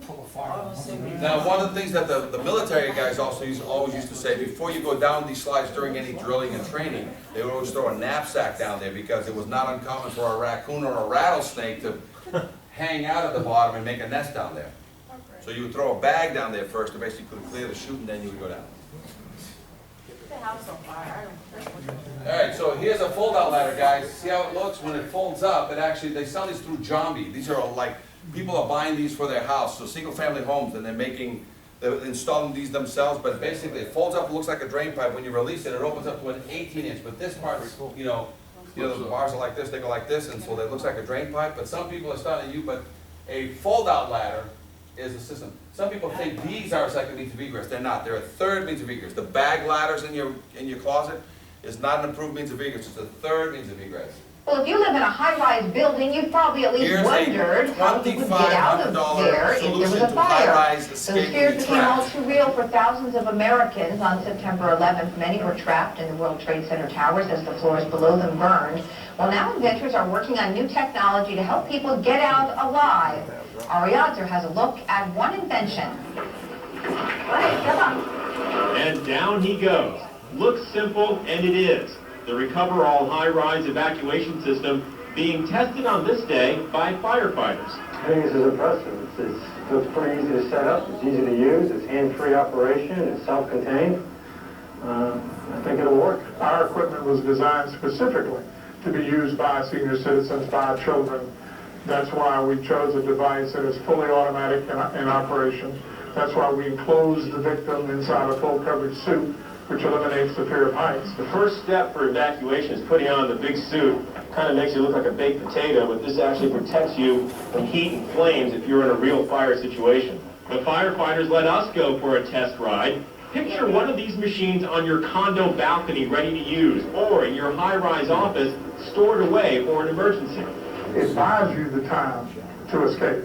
Full of fire. Now, one of the things that the military guys also always used to say, before you go down these slides during any drilling and training, they would always throw a knapsack down there because it was not uncommon for a raccoon or a rattlesnake to hang out at the bottom and make a nest down there. So you would throw a bag down there first to basically clear the chute and then you would go down. The house on fire. Alright, so here's a fold-out ladder, guys. See how it looks? When it folds up, it actually, they sell these through Jambi. These are like, people are buying these for their house, so single-family homes, and they're installing these themselves, but basically it folds up, it looks like a drain pipe. When you release it, it opens up to an 18-inch, but this part, you know, the bars are like this, they go like this, and so it looks like a drain pipe, but some people are starting to use, but a fold-out ladder is a system. Some people think these are a second means of egress. They're not. They're a third means of egress. The bag ladders in your closet is not an approved means of egress. It's a third means of egress. Well, if you live in a high-rise building, you've probably at least Here's wondered how you would get out of there if there was solution a to fire. high-rise Those escape fears when you're became all trapped. too real for thousands of Americans on September 11th. Many were trapped in the World Trade Center towers as the floors below them burned. Well, now inventors are working on new technology to help people get out alive. Ariadne has a look at one invention. Right, come on. And down he goes. Looks simple, and it is. The Recoverall high-rise evacuation system being tested on this day by firefighters. I think this is impressive. It looks pretty easy to set up, it's easy to use, it's hand-free operation, it's self-contained. I think it'll work. Our equipment was designed specifically to be used by senior citizens, by children. That's why we chose a device that is fully automatic in operation. That's why we enclose the victim inside a full coverage suit, which eliminates the fear of heights. The first step for evacuation is putting on the big suit. Kind of makes you look like a baked potato, but this actually protects you from heat and flames if you're in a real fire situation. The firefighters let us go for a test ride. Picture one of these machines on your condo balcony ready to use, or in your high-rise office stored away for an emergency. It buys you the time to escape.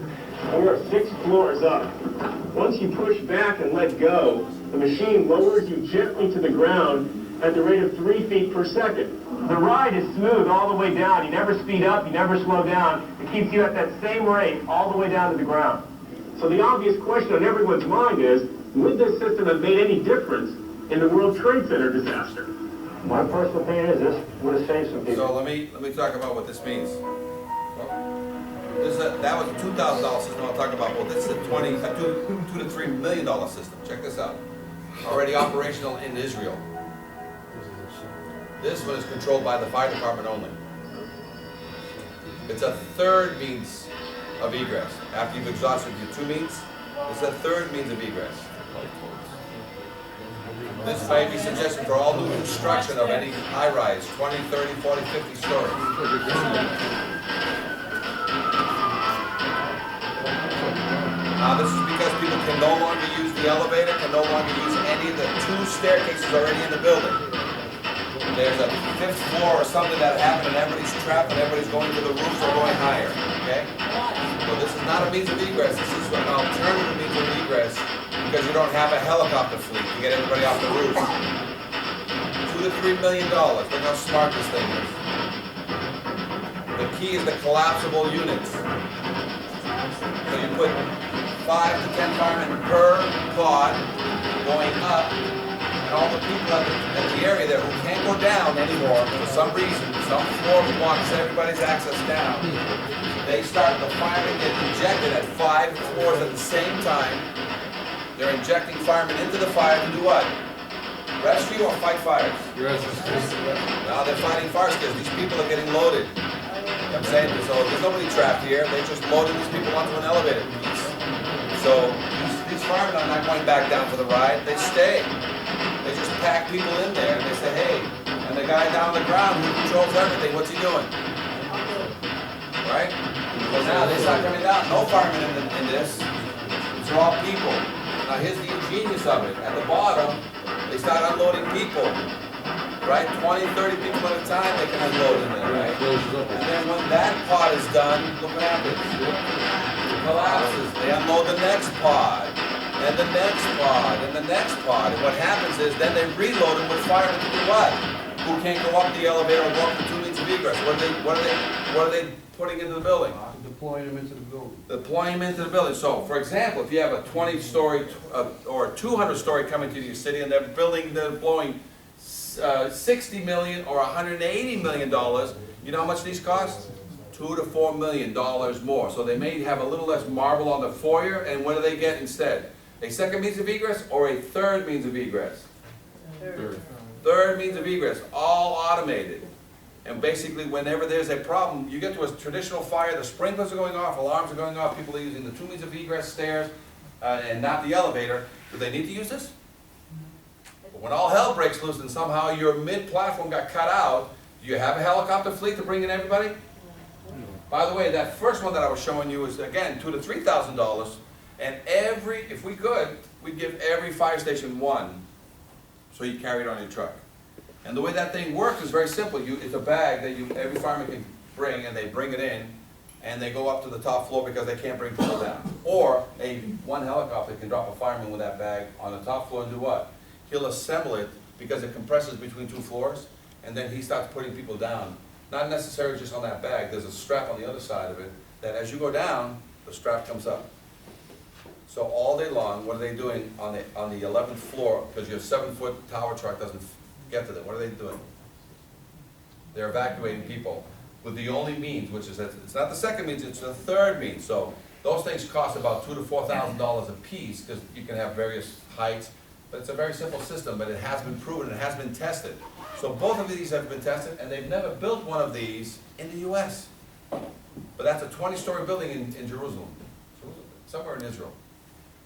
We are 6 floors up. Once you push back and let go, the machine lowers you gently to the ground at the rate of 3 feet per second. The ride is smooth all the way down. You never speed up, you never slow down. It keeps you at that same rate all the way down to the ground. So the obvious question on everyone's mind is, would this system have made any difference in the World Trade Center disaster? My personal opinion is this would have saved some people. So let me talk about what this means. That was a $2,000 system I'm talking about. Well, this is a $2 to $3 million system. Check this out. Already operational in Israel. This one is controlled by the fire department only. It's a third means of egress. After you've exhausted your 2 means, it's a third means of egress. This may be suggested for all new construction of any high-rise, 20, 30, 40, 50 stories. Now this is because people can no longer use the elevator, can no longer use any of the 2 staircases already in the building. There's a 5th floor or something that happened and everybody's trapped and everybody's going to the roofs or going higher, okay? So this is not a means of egress, this is an alternative means of egress because you don't have a helicopter fleet to get everybody off the roof. $2 to $3 million, look how smart this thing is. The key is the collapsible units. So you put 5 to 10 firemen per pod going up, and all the people at the area there who can't go down anymore for some reason, some floor blocks everybody's access down. They start, the firemen get injected at 5 floors at the same time. They're injecting firemen into the fire to do what? Rescue or fight fires? Now they're fighting fires because these people are getting loaded. I'm saying, so there's nobody trapped here, they just loaded these people onto an elevator piece. So these firemen are not going back down for the ride, they stay. They just pack people in there and they say, hey, and the guy down on the ground who controls everything, what's he doing? Right? Well now they start coming down, no firemen in this, these are all people. Now here's the ingenious of it, at the bottom, they start unloading people. Right? 20, 30 people at a time they can unload in there, right? And then when that pod is done, look what happens. It collapses. They unload the next pod, and the next pod, and the next pod. And what happens is then they reload them with firemen to do what? Who can't go up the elevator or go up the 2 means of egress. What are they putting into the building? Deploying them into the building. Deploying them into the building. So, for example, if you have a 20-story or 200-story coming to your city and they're deploying 60 million or 180 million dollars, you know how much these cost? $2 to $4 million more. So they may have a little less marble on the foyer, and what do they get instead? A second means of egress or a third means of egress? Third means of egress, all automated. And basically, whenever there's a problem, you get to a traditional fire, the sprinklers are going off, alarms are going off, people are using the 2 means of egress, stairs, and not the elevator. Do they need to use this? But when all hell breaks loose and somehow your mid-platform got cut out, do you have a helicopter fleet to bring in everybody? By the way, that first one that I was showing you is, again, $2,000 to $3,000, and if we could, we'd give every fire station one, so you carry it on your truck. And the way that thing works is very simple. It's a bag that every fireman can bring, and they bring it in, and they go up to the top floor because they can't bring people down. Or one helicopter can drop a fireman with that bag on the top floor and do what? He'll assemble it because it compresses between 2 floors, and then he starts putting people down. Not necessarily just on that bag. There's a strap on the other side of it that as you go down, the strap comes up. So all day long, what are they doing on the 11th floor? Because your 7-foot tower truck doesn't get to them. What are they doing? They're evacuating people with the only means, which is, it's not the second means, it's the third means. So those things cost about $2,000 to $4,000 a piece, because you can have various heights. But it's a very simple system, but it has been proven, it has been tested. So both of these have been tested, and they've never built one of these in the US. But that's a 20-story building in Jerusalem, somewhere in Israel.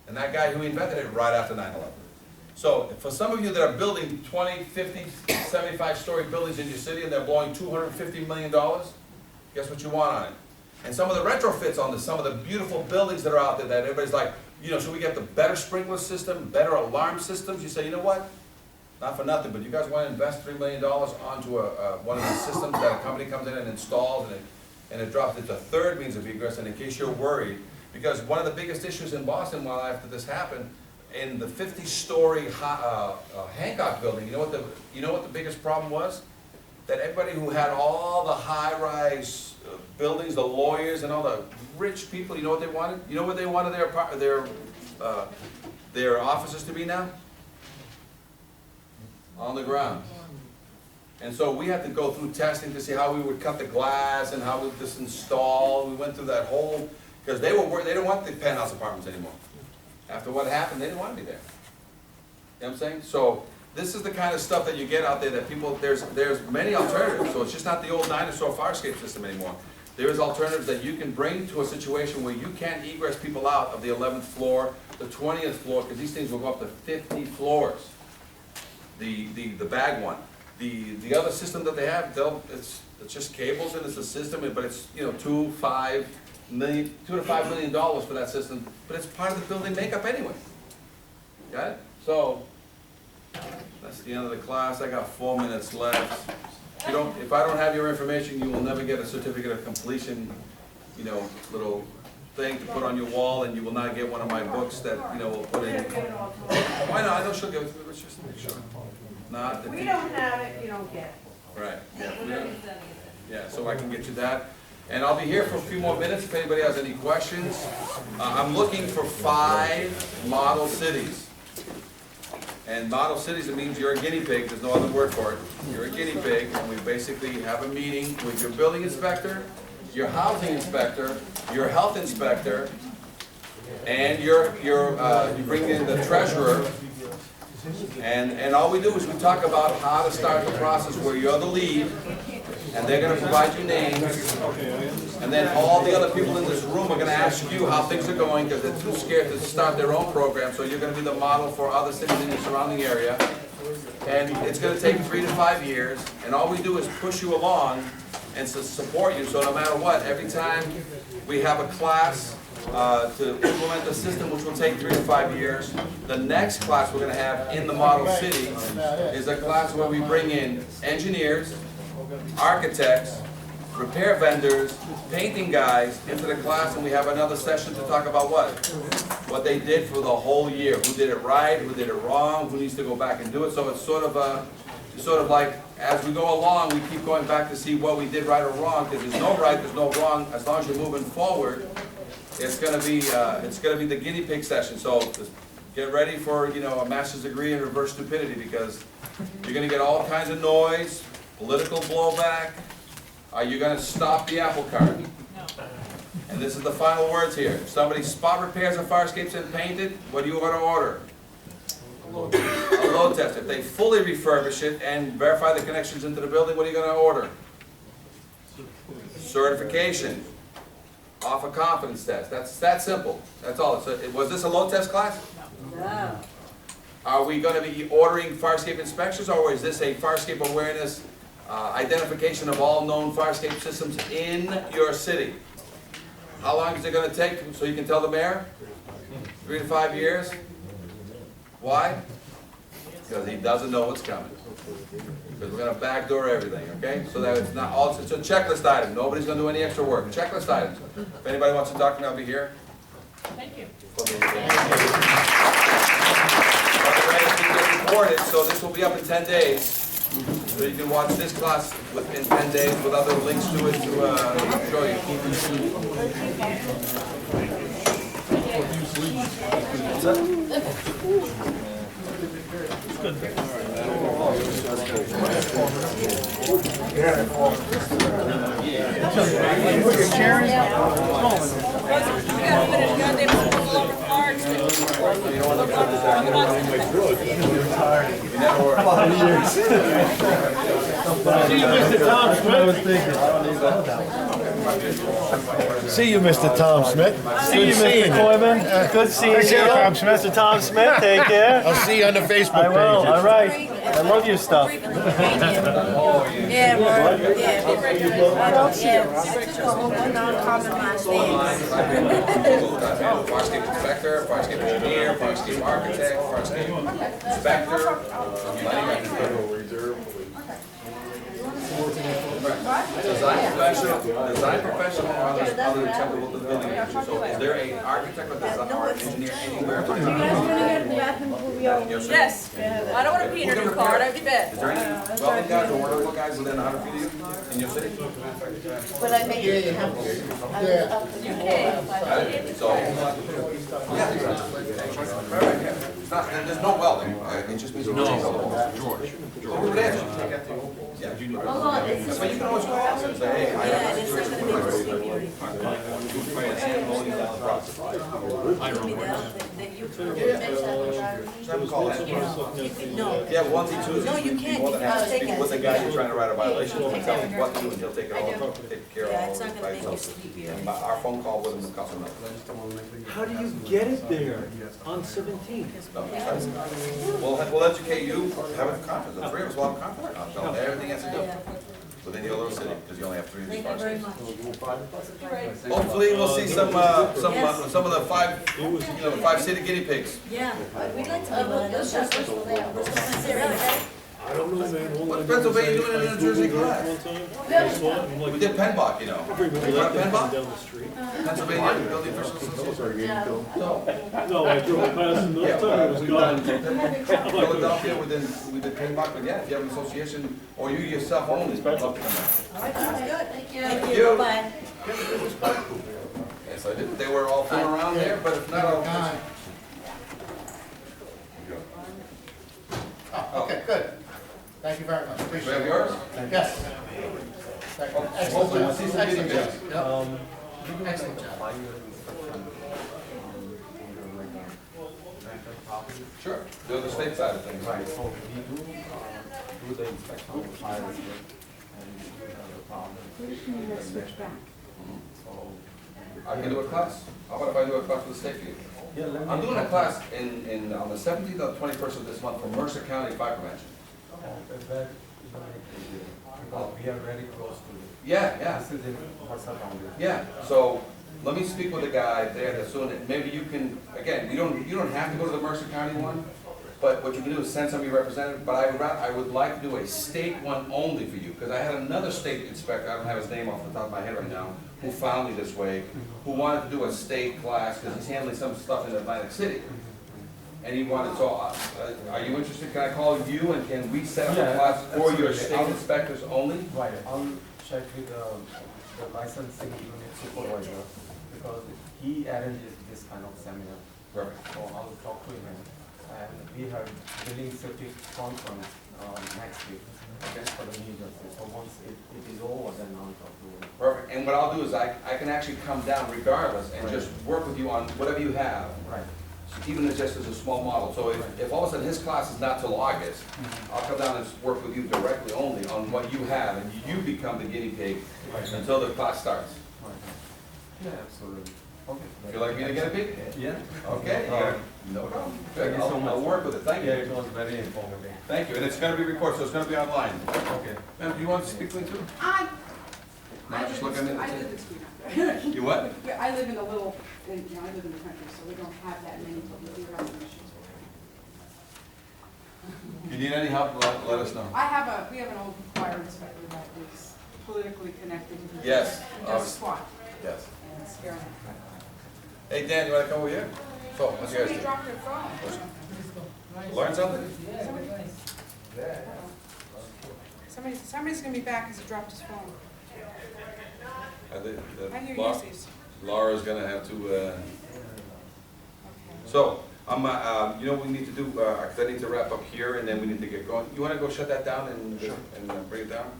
And that guy who invented it right after 9/11. So for some of you that are building 20, 50, 75-story buildings in your city and they're blowing $250 million, guess what you want on it? And some of the retrofits on this, some of the beautiful buildings that are out there that everybody's like, you know, should we get the better sprinkler system, better alarm systems? You say, you know what? Not for nothing, but you guys want to invest $3 million onto one of these systems that a company comes in and installs, and it drops. It's a third means of egress, and in case you're worried, because one of the biggest issues in Boston, while after this happened, in the 50-story Hancock building, you know what the biggest problem was? That everybody who had all the high-rise buildings, the lawyers and all the rich people, you know what they wanted? You know what they wanted their offices to be now? On the ground. And so we had to go through testing to see how we would cut the glass and how we would disinstall. We went through that whole, because they didn't want the penthouse apartments anymore. After what happened, they didn't want to be there. You know what I'm saying? So this is the kind of stuff that you get out there that people, there's many alternatives. So it's just not the old dinosaur fire escape system anymore. There is alternatives that you can bring to a situation where you can't egress people out of the 11th floor, the 20th floor, because these things will go up to 50 floors. The bag one. The other system that they have, it's just cables and it's a system, but it's, you know, $2 to $5 million for that system, but it's part of the building makeup anyway. Got it? So that's the end of the class. I got 4 minutes left. If I don't have your information, you will never get a certificate of completion, you know, little thing to put on your wall, and you will not get one of my books that, you know, will put in. Why not? I know she'll give it to me. Let's just make sure. Not We don't have it, you don't get it. right. Yeah, so I can get you that. And I'll be here for a few more minutes if anybody has any questions. I'm looking for 5 model cities. And model cities, it means you're a guinea pig. There's no other word for it. You're a guinea pig, and we basically have a meeting with your building inspector, your housing inspector, your health inspector, and you bring in the treasurer. And all we do is we talk about how to start the process where you're the lead, and they're going to provide you names, and then all the other people in this room are going to ask you how things are going because they're too scared to start their own program, so you're going to be the model for other cities in your surrounding area. And it's going to take 3 to 5 years, and all we do is push you along and support you, so no matter what, every time we have a class to implement the system, which will take 3 to 5 years. The next class we're going to have in the model city is a class where we bring in engineers, architects, repair vendors, painting guys into the class, and we have another session to talk about what they did for the whole year, who did it right, who did it wrong, who needs to go back and do it. So it's sort of like as we go along, we keep going back to see what we did right or wrong, because there's no right, there's no wrong. As long as you're moving forward, it's going to be the guinea pig session. So just get ready for, you know, a master's degree in reverse stupidity, because you're going to get all kinds of noise, political blowback. Are you going to stop the apple cart? No. And this is the final words here. If somebody spot repairs a fire escapes and painted, what are you going to order? A load test. If they fully refurbish it and verify the connections into the building, what are you going to order? Certification. Off a confidence test. That's that simple. That's all. So, was this a load test class? No. Are we going to be ordering fire escape inspections, or is this a fire escape awareness identification of all known fire escape systems in your city? How long is it going to take so you can tell the mayor? 3 to 5 years. Why? Because he doesn't know what's coming. Because we're going to backdoor everything, okay? So that it's not all, it's a checklist item. Nobody's going to do any extra work. Checklist items. If anybody wants to talk to me, I'll be here. Thank you. Recorded, so this will be up in 10 days. So you can watch this class in 10 days with other links to it to show you. See you, Mr. Tom Smith. See you, Mr. Coleman. Good seeing you. Tom Smith. Mr. Tom Smith, take care. I'll see you on the Facebook I will, pages. all right. I love your stuff. Yeah, well, yeah. I took a whole non-common last name. Farscape inspector, Farscape engineer, Farscape architect, Farscape inspector. Design professional, or other acceptable to the building industry. So is there an architect or design or engineer anywhere? Yes, I don't want to pee in your new car, that'd be bad. Is there any welding guys or whatever guys within 100 feet of you in your city? But I made it happen. So, yeah. It's not, there's no welding, it just means you change all the walls. George. Who would answer? Yeah. That's why you can always call us and say, hey, I have a situation. Yeah, onesie, twosies. No, you can't. More than happy to Take speak it. with the guy you're trying to write a violation, and tell him what to do, and he'll take it all, take care of Yeah, all it's not by gonna make you himself. sleepier. And our phone call with him will cost him nothing. How do you get it there on 17? We'll educate you, have a conference, the three of us will have a conference, I'll tell them everything has to do within your little city, because you only have 3 of these Thank you very parts. much. Hopefully, we'll see some of the 5, the 5 city guinea pigs. Yeah, we'd like to be one of those. I don't know, man. What's Pennsylvania doing in a New Jersey class? We did PennBach, you know. You run PennBach? Pennsylvania Building Officials Association. No, I drove past him this time, it was gone. Philadelphia, we did PennBach, but yeah, if you have an association, or you yourself own it, love to come back. All right, sounds good. Thank you. Thank you. Bye. Yes, I did. They were all flew around there, but if not, I'll. Oh, okay, good. Thank you very much. Do we Appreciate have it. yours? Yes. Thank you. Hopefully, we'll see some guinea Excellent pigs. job. Yep. Excellent job. Sure, do the state side of things. Right, so we do the inspection of the fire escape and we do have the problem. So. I can do a class. How about if I do a class with the state for you? Yeah, let me. I'm doing a class on the 17th or 21st of this month for Mercer County Fire Prevention. Is that, because we are very close to it. Yeah. This is in Mercer County. Yeah, so let me speak with the guy there that's doing it. Maybe you can, again, you don't have to go to the Mercer County one, but what you can do is send some of your representative, but I would like to do a state one only for you, because I had another state inspector, I don't have his name off the top of my head right now, who found me this way, who wanted to do a state class, because he's handling some stuff in Atlantic City. And he wanted, so, are you interested? Can I call you and can we set up a class for your state inspectors only? Right, I'll check with the licensing unit supervisor, because he arranges this kind of seminar. Perfect. So I'll talk to him. And we have building safety conference next week. Okay. For the New Jersey. So once it is over, then I'll talk to him. Perfect, and what I'll do is I can actually come down regardless and just work with you on whatever you have. Right. So even if just as a small model, so if all of a sudden his class is not till August, I'll come down and work with you directly only on what you have, and you become the guinea pig until the class starts. Right. Yeah, absolutely. Okay. Feel like being a guinea pig? Yeah. Okay, no problem. Thank you so much. I'll work with it, thank Yeah, you. it was very informative. Thank you, and it's gonna be recorded, so it's gonna be online. Okay. Ma'am, do you want to speak to me too? I No, just look at me. live in Sweden. You what? I live in a little, I live in the country, so we don't have that many issues. If you need any help, let us know. We have an old fire inspector that is politically connected. Yes. He does SWAT, Yes. and it's scary. Hey, Dan, you wanna come over here? So, what's yours? Somebody dropped their phone. Learn something? Somebody's gonna be back because he dropped his phone. I think I hear Laura- Ulysses. Laura's gonna have to, So, you know what we need to do, 'cause I need to wrap up here, and then we need to get going. You wanna go shut that down and bring it down?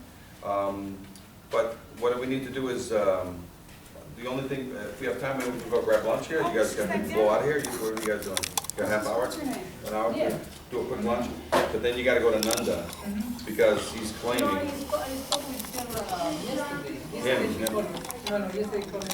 But what we need to do is, the only thing, if we have time, maybe we can go grab lunch here. You guys got to go out of here. What are you guys doing? You got a half hour? What's your name? An hour? Do a quick lunch, but then you gotta go to Nanda, because he's claiming. I spoke with him yesterday. Him. Yesterday he called me. No, yesterday he called me.